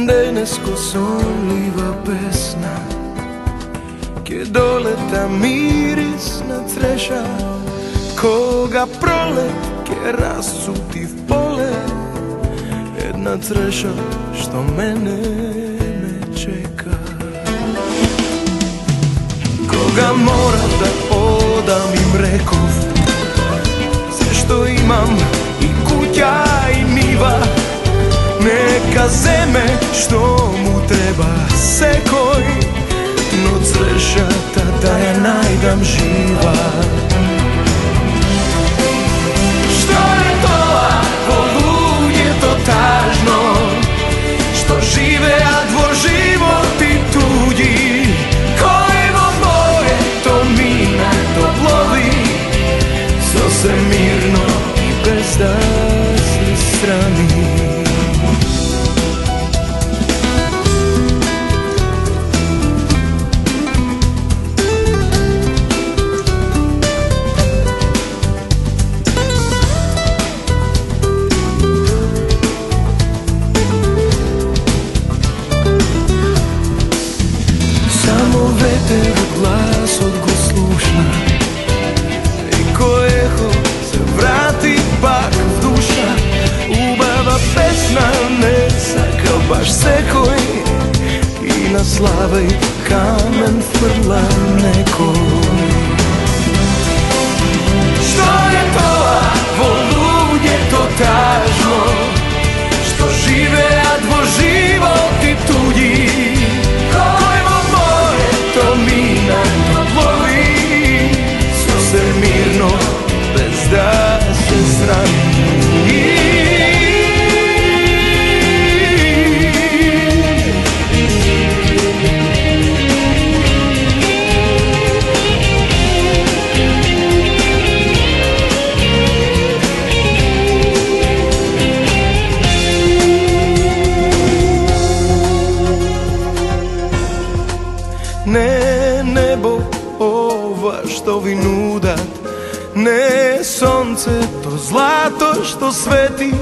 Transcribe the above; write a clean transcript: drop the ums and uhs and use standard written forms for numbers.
Денеско сонлива песна ќе долета мирис на цреша, кога пролет ќе расцути в поле една цреша што мене ме чека. Кога морав да одам им реков се што имам и куќа и нива, нека земе што му треба секој, но црешата да ја најдам жива. Што е тоа во луѓето тажно, што живеат во животи туѓи, кој во моето минато плови сосем мирно и без да се срами. Гласот го слуша и кој ехо се врати пак в душа. Убава песна не сака баш секој и на слава и камен фрла некој. Што е тоа во луѓето тажно, што живеат во животи туѓи, кој во моето минато плови сосем мирно без да се срами. Не небо ова што ви нудат, не сонцето злато што свети,